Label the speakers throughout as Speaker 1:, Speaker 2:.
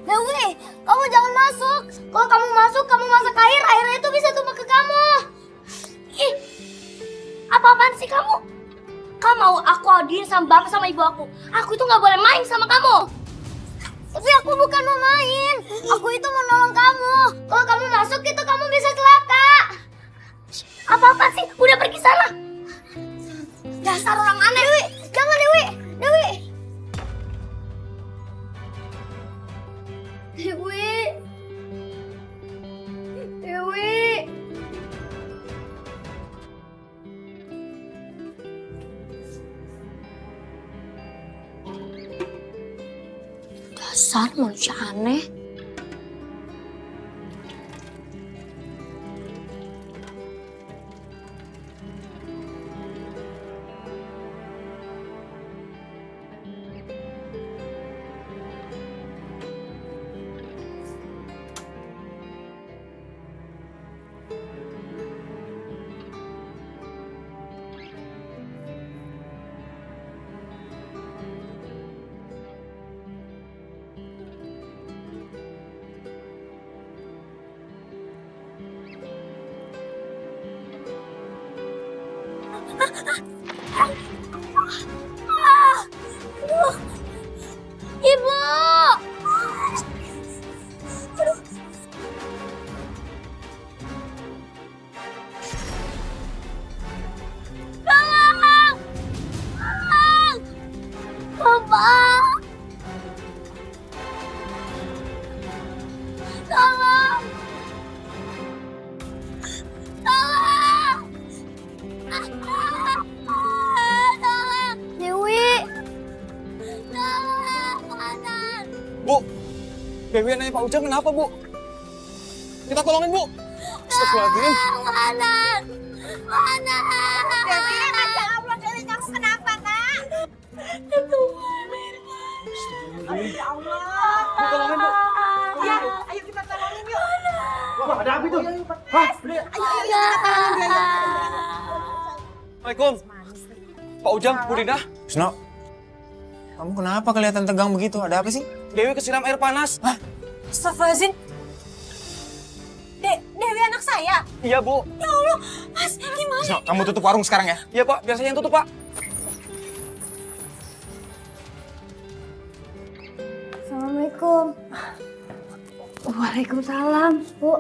Speaker 1: Dewi, kamu jangan masuk. Kalau kamu masuk, kamu masak air, airnya itu bisa tumpah ke kamu. Ih, apa-apaan sih kamu? Kamu mau aku aduin sama bapak sama ibu aku. Aku itu nggak boleh main sama kamu. Tapi aku bukan mau main. Aku itu mau nolong kamu. Kalau kamu masuk itu kamu bisa celaka. Apa-apa sih? Udah pergi sana. Dasar orang aneh. Dewi, jangan Dewi. Dewi. Dewi. Dewi. Dasar manusia aneh. Aduh. Ibu. Aduh. Tolong. Tolong. Bapak. Tolong. Tolong. Tolong. Dewi. Tolong.
Speaker 2: Bu, Dewi anaknya Pak Ujang kenapa, Bu? Kita tolongin, Bu. Astagfirullahaladzim.
Speaker 1: Mana? Mana?
Speaker 3: Dewi, Masya Allah, Dewi, kamu kenapa, Kak?
Speaker 1: Itu
Speaker 3: Aduh, ya Allah.
Speaker 2: Bu, tolongin, Bu.
Speaker 3: Ya, ayo kita tolongin yuk.
Speaker 2: Wah, ada api tuh.
Speaker 3: Ayo,
Speaker 2: Hah?
Speaker 3: ayo kita tolongin dia, ayo.
Speaker 2: Assalamualaikum. Pak Ujang, Bu Dinda.
Speaker 4: Wisnu, kamu kenapa kelihatan tegang begitu? Ada apa sih?
Speaker 2: Dewi kesiram air panas.
Speaker 4: Hah?
Speaker 3: Astagfirullahaladzim. Dewi anak saya.
Speaker 2: Iya, Bu.
Speaker 3: Ya Allah, Mas, gimana?
Speaker 4: Wisnu, kamu tutup warung sekarang ya?
Speaker 2: Iya, Pak. Biasanya yang tutup, Pak.
Speaker 1: Assalamualaikum.
Speaker 5: Waalaikumsalam.
Speaker 1: Bu,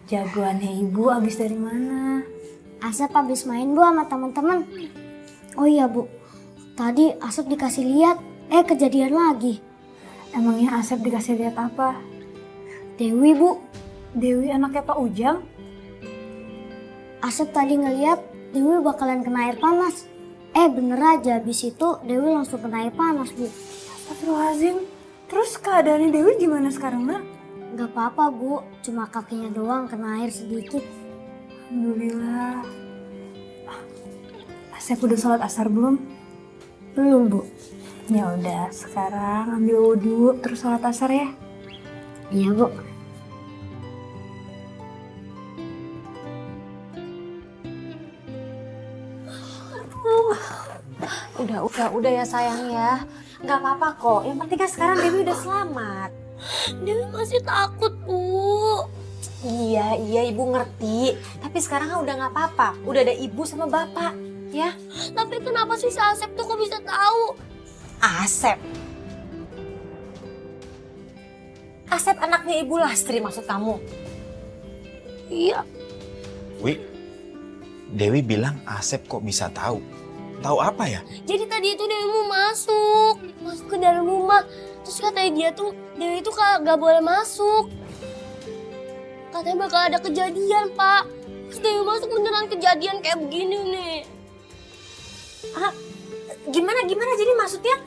Speaker 5: Jagoannya ibu abis dari mana?
Speaker 1: Asep habis main Bu sama teman-teman. Oh iya Bu, tadi Asep dikasih lihat, kejadian lagi.
Speaker 5: Emangnya Asep dikasih lihat apa?
Speaker 1: Dewi Bu,
Speaker 5: Dewi anaknya Pak Ujang?
Speaker 1: Asep tadi ngeliat Dewi bakalan kena air panas. Bener aja, habis itu Dewi langsung kena air panas Bu.
Speaker 5: Astagfirullahaladzim. Terus keadaannya Dewi gimana sekarang, Nak?
Speaker 1: Gak apa-apa Bu, cuma kakinya doang kena air sedikit.
Speaker 5: Alhamdulillah. Asep udah sholat asar belum?
Speaker 1: Belum Bu.
Speaker 5: Ya udah, sekarang ambil wudhu terus sholat asar ya.
Speaker 1: Iya Bu.
Speaker 3: Udah ya sayang ya. Nggak apa-apa kok. Yang penting kan sekarang Dewi udah selamat.
Speaker 1: Dewi masih takut Bu.
Speaker 3: Iya, ibu ngerti. Tapi sekarang kan udah nggak apa-apa. Udah ada ibu sama bapak, ya.
Speaker 1: Tapi kenapa sih si Asep tuh kok bisa tahu?
Speaker 3: Asep. Asep anaknya ibu Lastri maksud kamu?
Speaker 1: Iya.
Speaker 4: Wi, Dewi bilang Asep kok bisa tahu. Tahu apa ya?
Speaker 1: Jadi tadi itu Dewi mau masuk ke dalam rumah. Terus katanya dia tuh, Dewi itu gak boleh masuk. Katanya bakal ada kejadian, Pak. Terus Dewi masuk beneran kejadian kayak begini nih.
Speaker 3: Gimana jadi maksudnya?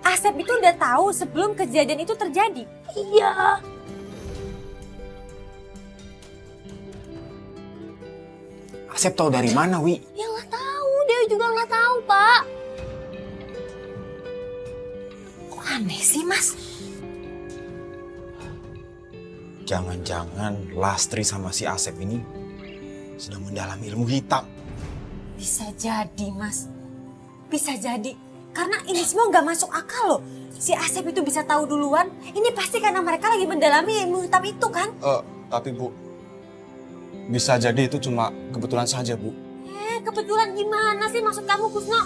Speaker 3: Asep itu udah tahu sebelum kejadian itu terjadi?
Speaker 1: Iya.
Speaker 4: Asep tahu dari mana, Wi?
Speaker 1: Ya nggak tahu, Dewi juga nggak tahu, Pak.
Speaker 3: Kok aneh sih, Mas?
Speaker 4: Jangan-jangan Lastri sama si Asep ini sedang mendalami ilmu hitam.
Speaker 3: Bisa jadi, Mas. Bisa jadi. Karena ini semua nggak masuk akal loh. si Asep itu bisa tahu duluan? Ini pasti karena mereka lagi mendalami ilmu hitam itu kan?
Speaker 2: Tapi Bu, bisa jadi itu cuma kebetulan saja, Bu.
Speaker 3: Kebetulan gimana sih maksud kamu, Kusno?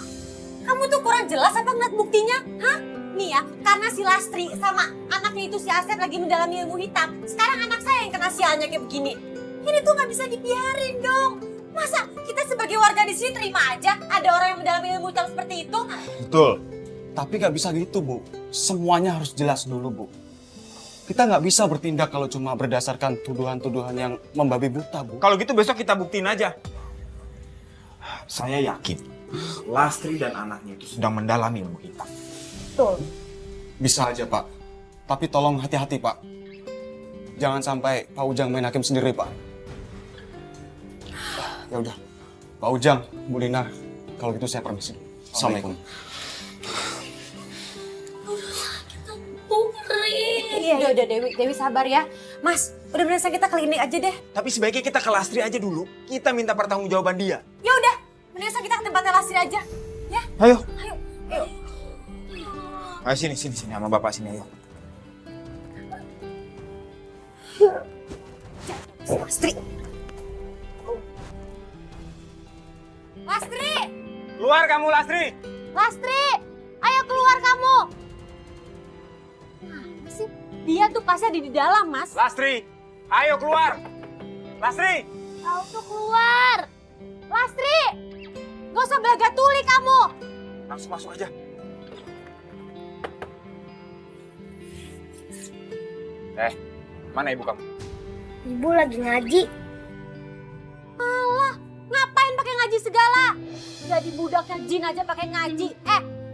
Speaker 3: Kamu tuh kurang jelas apa ngeliat buktinya? Hah? Nih ya, karena si Lastri sama anaknya itu si Asep lagi mendalami ilmu hitam. Sekarang anak saya yang kena sialnya kayak begini. Ini tuh nggak bisa dibiarin dong. Masa kita sebagai warga di sini terima aja ada orang yang mendalami ilmu hitam seperti itu?
Speaker 2: Betul. Tapi nggak bisa gitu, Bu. Semuanya harus jelas dulu, Bu. Kita nggak bisa bertindak kalau cuma berdasarkan tuduhan-tuduhan yang membabi buta, Bu.
Speaker 4: Kalau gitu besok kita buktiin aja. Saya yakin Lastri dan anaknya itu sedang mendalami ilmu hitam.
Speaker 1: Betul.
Speaker 2: Bisa aja, Pak. Tapi tolong hati-hati, Pak. Jangan sampai Pak Ujang main hakim sendiri, Pak. Ya udah, Pak Ujang, Bu Lina, kalau gitu saya permisi. Assalamualaikum.
Speaker 3: Iya, udah Dewi sabar ya. Mas, udah bener kita klinik aja deh.
Speaker 4: Tapi sebaiknya kita ke Lastri aja dulu. Kita minta pertanggungjawaban dia.
Speaker 3: Ya udah, mendingan kita ke tempatnya Lastri aja. Ya,
Speaker 4: Ayo.
Speaker 3: ayo.
Speaker 4: Ayo sini sama bapak sini ayo.
Speaker 3: Lastri. Lastri!
Speaker 4: Keluar kamu Lastri.
Speaker 3: Lastri! Ayo keluar kamu! Mana sih? Dia tuh pasti ada di dalam, Mas.
Speaker 4: Lastri, ayo keluar. Lastri.
Speaker 3: Kau tuh keluar! Lastri! Gak usah belaga tuli kamu!
Speaker 4: Langsung masuk aja. Mana ibu kamu?
Speaker 1: Ibu lagi ngaji.
Speaker 3: Alah, ngapain pakai ngaji segala? Jadi budaknya jin aja pakai ngaji.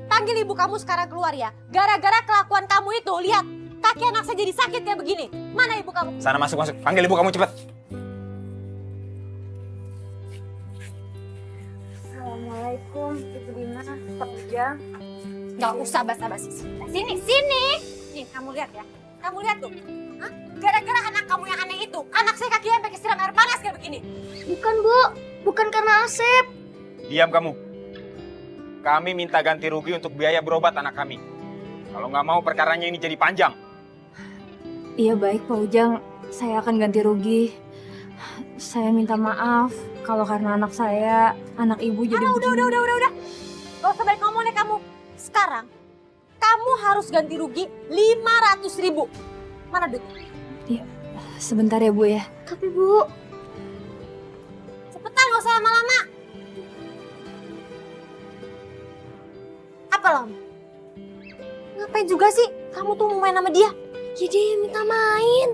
Speaker 3: Panggil ibu kamu sekarang keluar ya. Gara-gara kelakuan kamu itu, lihat. Kaki anak saya jadi sakit kayak begini. Mana ibu kamu?
Speaker 4: Sana masuk. Panggil ibu kamu cepet.
Speaker 5: Assalamualaikum, Ibu Dina, Pak Ujang.
Speaker 3: Gak usah basa-basi. Sini. Nih, kamu lihat ya. Kamu lihat tuh. Hah? Gara-gara anak kamu yang aneh itu, anak saya kakinya pakai siram air panas kayak begini.
Speaker 1: Bukan, Bu. Bukan karena Asep.
Speaker 4: Diam kamu. Kami minta ganti rugi untuk biaya berobat anak kami. Kalau nggak mau perkaranya ini jadi panjang.
Speaker 5: Iya baik Pak Ujang, saya akan ganti rugi. Saya minta maaf kalau karena anak saya, anak ibu jadi begini.
Speaker 3: Udah. Gak usah baik ngomong deh kamu. Sekarang, kamu harus ganti rugi 500.000. Mana duit?
Speaker 5: Iya, sebentar ya Bu ya.
Speaker 1: Tapi, Bu,
Speaker 3: Cepetan, gak usah lama-lama. Apa lama? Ngapain juga sih? Kamu tuh mau main sama dia?
Speaker 1: ya dia yang minta main.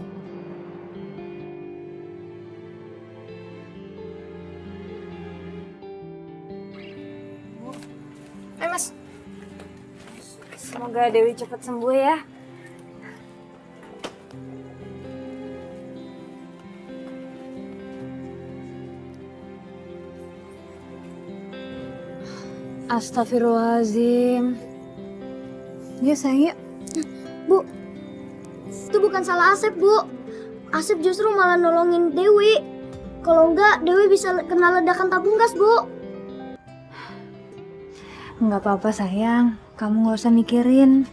Speaker 3: Ayo Mas.
Speaker 5: Semoga Dewi cepat sembuh ya. Astagfirullahaladzim. Ya sayang, yuk.
Speaker 1: Bu, itu bukan salah Asep, Bu. Asep justru malah nolongin Dewi. Kalau enggak, Dewi bisa kena ledakan tabung gas, Bu.
Speaker 5: Nggak apa-apa sayang, kamu nggak usah mikirin.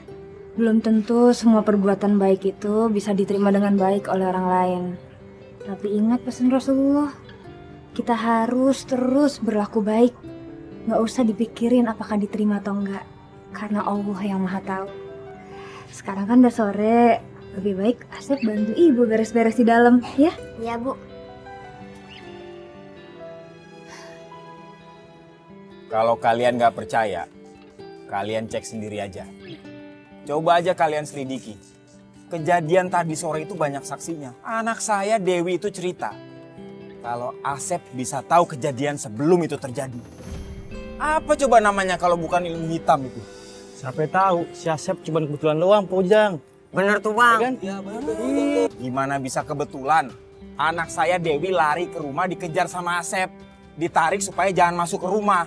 Speaker 5: Belum tentu semua perbuatan baik itu bisa diterima dengan baik oleh orang lain. Tapi ingat pesan Rasulullah, kita harus terus berlaku baik. Nggak usah dipikirin apakah diterima atau enggak, karena Allah yang maha tahu. Sekarang kan udah sore, lebih baik Asep bantu ibu beres-beres di dalam, ya?
Speaker 1: Iya, Bu.
Speaker 4: Kalau kalian nggak percaya, kalian cek sendiri aja. Coba aja kalian selidiki. Kejadian tadi sore itu banyak saksinya. Anak saya Dewi itu cerita kalau Asep bisa tahu kejadian sebelum itu terjadi. Apa coba namanya kalau bukan ilmu hitam itu?
Speaker 6: Siapa tahu si Asep cuma kebetulan doang, Pak Ujang.
Speaker 7: Bener tuh bang.
Speaker 6: Kan?
Speaker 4: Gimana bisa kebetulan? Anak saya Dewi lari ke rumah dikejar sama Asep. Ditarik supaya jangan masuk ke rumah.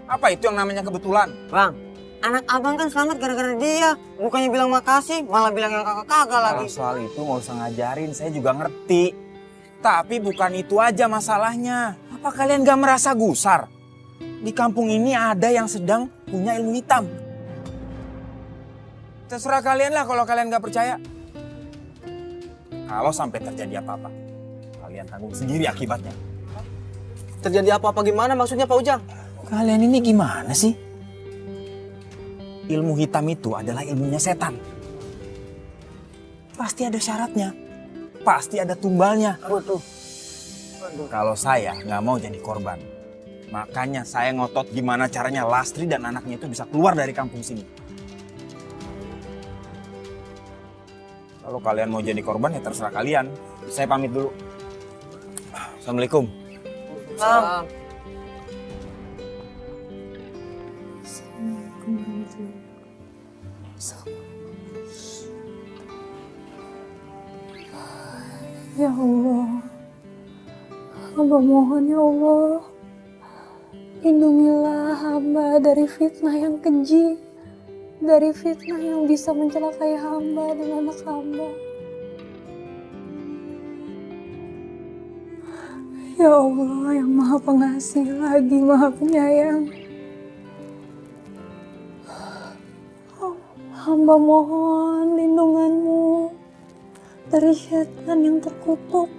Speaker 4: Apa itu yang namanya kebetulan?
Speaker 7: Bang, anak abang kan selamat gara-gara dia. Bukannya bilang makasih, malah bilang yang kagak-kagak lagi.
Speaker 4: Kalau soal itu nggak usah ngajarin, saya juga ngerti. Tapi bukan itu aja masalahnya. Apa kalian gak merasa gusar? Di kampung ini ada yang sedang punya ilmu hitam. Terserah kalian lah kalau kalian nggak percaya. Kalau sampai terjadi apa-apa, kalian tanggung sendiri akibatnya.
Speaker 7: Terjadi apa-apa gimana maksudnya Pak Ujang?
Speaker 4: Kalian ini gimana sih? Ilmu hitam itu adalah ilmunya setan. Pasti ada syaratnya. Pasti ada tumbalnya. Kalau saya nggak mau jadi korban. Makanya saya ngotot gimana caranya Lastri dan anaknya itu bisa keluar dari kampung sini. Kalau kalian mau jadi korban ya terserah kalian. Saya pamit dulu. Assalamualaikum.
Speaker 5: Ya Allah, hamba mohon ya Allah, lindungilah hamba dari fitnah yang keji, dari fitnah yang bisa mencelakai hamba dan anak hamba. Ya Allah yang maha pengasih lagi maha penyayang, hamba mohon lindunganmu dari setan yang terkutuk,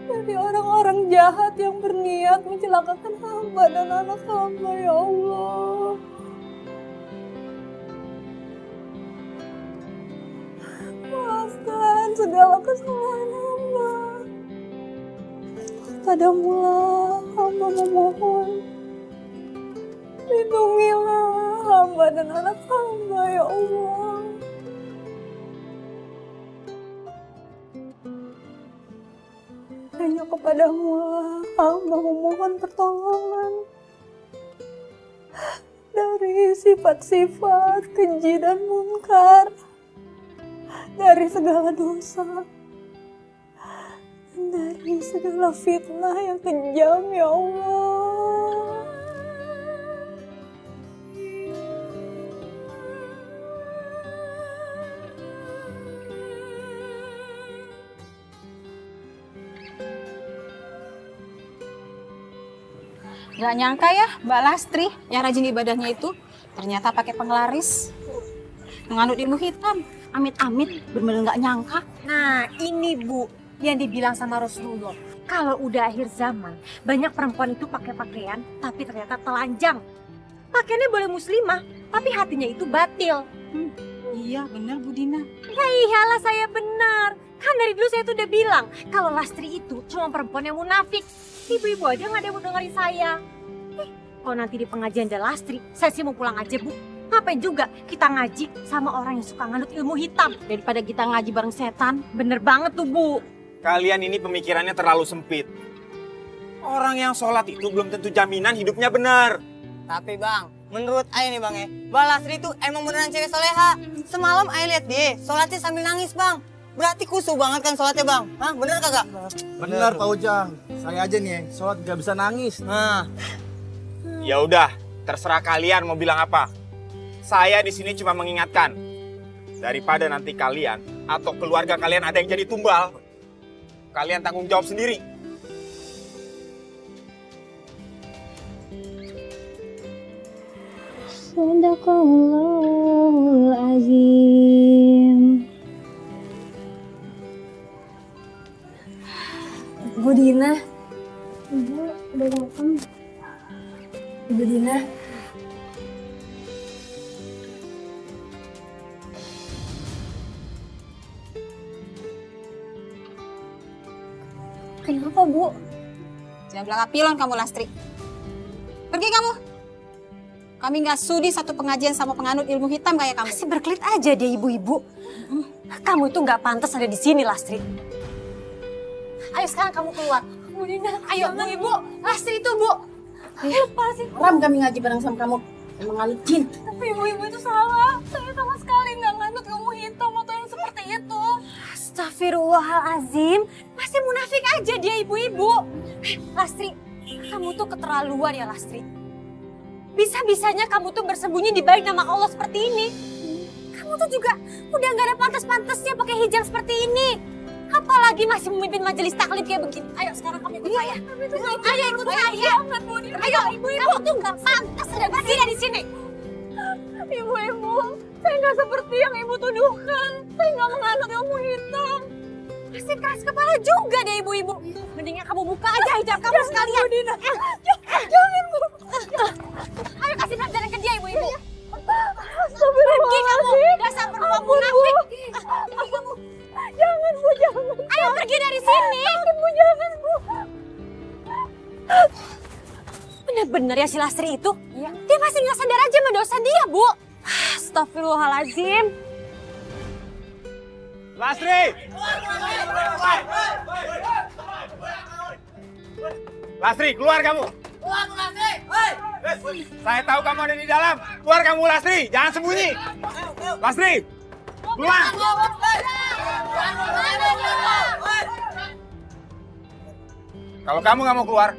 Speaker 5: dari orang-orang jahat yang berniat mencelakakan hamba dan anak hamba, ya Allah. Maafkan segala kesalahan hamba. Padamulah hamba memohon. Lindungilah hamba dan anak hamba, ya Allah. Hanya kepadamu hamba memohon pertolongan dari sifat-sifat keji dan munkar, dari segala dosa, dan dari segala fitnah yang kejam, ya Allah.
Speaker 3: Gak nyangka ya Mbak Lastri yang rajin ibadahnya itu ternyata pakai penglaris. Menganut ilmu hitam. Amit-amit bener-bener gak nyangka.
Speaker 8: Nah ini Bu yang dibilang sama Rasulullah. Kalau udah akhir zaman, banyak perempuan itu pakai pakaian tapi ternyata telanjang. Pakaiannya boleh muslimah, tapi hatinya itu batil.
Speaker 3: Iya bener Bu Dina.
Speaker 8: Ya iyalah saya benar. Kan dari dulu saya tuh udah bilang kalau Lastri itu cuma perempuan yang munafik. Ibu-ibu aja gak ada yang mau dengerin saya. Kalau nanti di pengajian ada Lastri, saya sih mau pulang aja Bu. Ngapain juga kita ngaji sama orang yang suka nganut ilmu hitam.
Speaker 3: Daripada kita ngaji bareng setan.
Speaker 8: Bener banget tuh Bu.
Speaker 4: Kalian ini pemikirannya terlalu sempit. Orang yang sholat itu belum tentu jaminan hidupnya benar.
Speaker 7: Tapi Bang, menurut Ayah nih Bang ya, Mbak Lastri itu emang beneran cewek soleha. Semalam Ayah lihat dia, sholatnya sambil nangis Bang. Berarti khusyuk banget kan sholatnya Bang? Hah, bener kagak?
Speaker 6: Benar Pak Ujang. Saya aja nih, sholat gak bisa nangis.
Speaker 7: Nah,
Speaker 4: Ya udah, terserah kalian mau bilang apa. Saya di sini cuma mengingatkan. Daripada nanti kalian atau keluarga kalian ada yang jadi tumbal, kalian tanggung jawab sendiri.
Speaker 5: Sadaqallahul azim. Bu Dina. Ibu udah datang. Ibu Dina. Kenapa, Bu?
Speaker 3: Jangan bilang pilon kamu Lastri. Pergi kamu. Kami gak sudi satu pengajian sama penganut ilmu hitam kayak kamu.
Speaker 8: Masih berkelit aja dia ibu-ibu. Kamu itu nggak pantas ada di sini, Lastri. Ayo sekarang kamu keluar. Bu Dina, ayo Bu Ibu. Lastri itu Bu. Lepasin.
Speaker 3: Haram kami ngaji bareng sama kamu. Menganut jin.
Speaker 8: Tapi ibu-ibu itu salah. Saya sama sekali nggak nganut ilmu hitam atau yang seperti itu. Astagfirullahalazim. Masih munafik aja dia ibu-ibu. Lastri, kamu tuh keterlaluan ya Lastri. Bisa-bisanya kamu tuh bersembunyi di balik nama Allah seperti ini. Kamu tuh juga udah nggak ada pantas-pantasnya pakai hijab seperti ini. Apalagi masih memimpin majelis taklim kayak begini. Ayo sekarang kamu ikut saya. Ayo ikut saya. Ayo ibu-ibu. Kamu tuh nggak pantas ada berdiri di sini. Ibu-ibu, saya nggak nggak seperti yang ibu tuduhkan. Saya nggak menganut ilmu hitam. Pasti keras kepala juga deh ibu-ibu. Mendingan kamu buka aja hijab kamu sekalian. Jangan Bu. Ayo kasih pelajaran ke dia ibu-ibu. Pergi kamu, dasar perempuan munafik. Pergi kamu. Jangan Bu, jangan. Ayo pergi dari sini. Bu, jangan Bu. Bener-bener ya si Lastri itu? Iya. Dia masih nggak sadar aja mendosa dia, Bu. Astagfirullahaladzim.
Speaker 4: Lastri! Lastri, keluar kamu!
Speaker 7: Keluar Lastri! Hei!
Speaker 4: Saya tahu kamu ada di dalam. Keluar kamu, Lastri! Jangan sembunyi! Lastri! Keluar! Kalau kamu nggak mau keluar,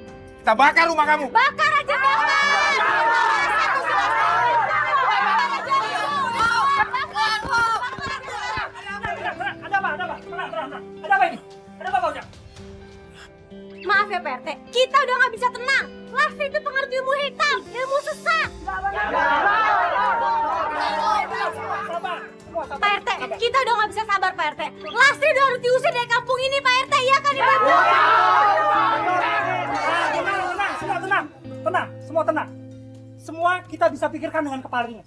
Speaker 4: kita bakar rumah kamu.
Speaker 8: Bakar aja, bakar! Maaf ya Pak RT, kita udah nggak bisa tenang. Lastri itu pengerti ilmu hitam, ilmu sesat. Pak RT, kita udah nggak bisa sabar Pak RT. Lastri udah harus diusir dari kampung ini Pak RT, iya kan Ibu?
Speaker 6: Tenang, semua tenang. Semua kita bisa pikirkan dengan kepalanya.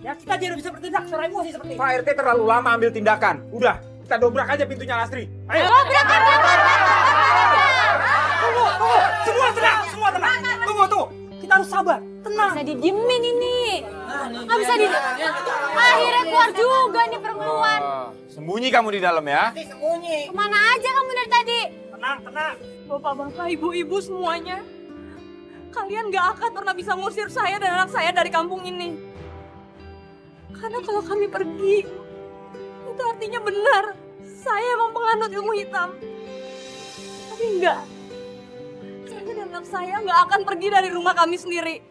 Speaker 6: Ya, kita tidak bisa bertindak secara emosi seperti ini.
Speaker 4: Pak RT terlalu lama ambil tindakan. Udah, kita dobrak aja pintunya Lastri. Ayo!
Speaker 8: Dobrak aja,
Speaker 6: Tunggu. Semua tenang. Tunggu. Kita harus sabar. Tenang.
Speaker 8: bisa didiemin ini. Nggak bisa di. Akhirnya keluar juga nih perempuan.
Speaker 4: Sembunyi kamu di dalam ya.
Speaker 7: Sembunyi.
Speaker 8: Kemana aja kamu dari tadi?
Speaker 6: Tenang.
Speaker 9: Bapak-bapak, ibu-ibu semuanya. Kalian gak akan pernah bisa ngusir saya dan anak saya dari kampung ini. Karena kalau kami pergi, itu artinya benar. Saya emang penganut ilmu hitam. Tapi enggak. Saya dan anak saya gak akan pergi dari rumah kami sendiri.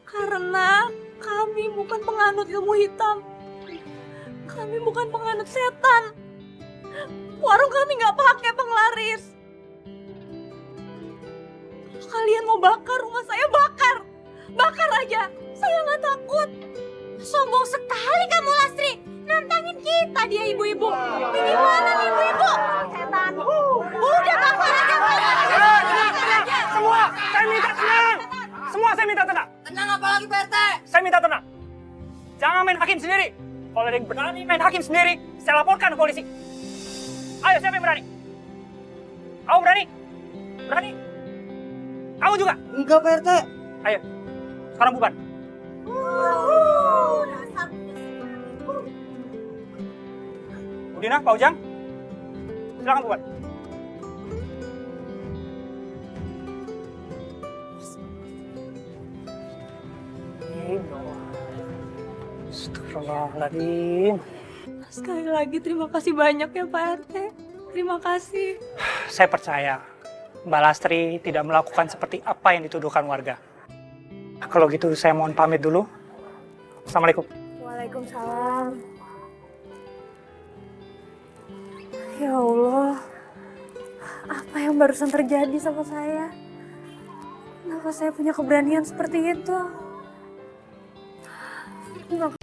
Speaker 9: Karena kami bukan penganut ilmu hitam. Kami bukan penganut setan. Warung kami gak pakai penglaris. Kalian mau bakar rumah saya, bakar. Bakar aja, saya nggak takut.
Speaker 8: Sombong sekali kamu Lastri. Nantangin kita dia ibu-ibu. Ini mana nih ibu-ibu? Setan. Udah bakar aja.
Speaker 6: Semua, saya minta tenang. Semua saya minta tenang.
Speaker 7: Tenang apa lagi Pak RT?
Speaker 6: Saya minta tenang. Jangan main hakim sendiri. Kalau ada yang berani main hakim sendiri, saya laporkan ke polisi. Ayo, siapa yang berani? Kamu berani? Berani? Kamu juga?
Speaker 7: Enggak Pak RT.
Speaker 6: Ayo, sekarang bubar. Udina, Pak Ujang, silakan bubar. Astagfirullahaladzim.
Speaker 9: Sekali lagi terima kasih banyak ya Pak RT. Terima kasih.
Speaker 6: Saya percaya Mbak Lastri tidak melakukan seperti apa yang dituduhkan warga. Kalau gitu saya mohon pamit dulu. Assalamualaikum.
Speaker 5: Waalaikumsalam. Ya Allah, apa yang barusan terjadi sama saya? Kenapa saya punya keberanian seperti itu? Kenapa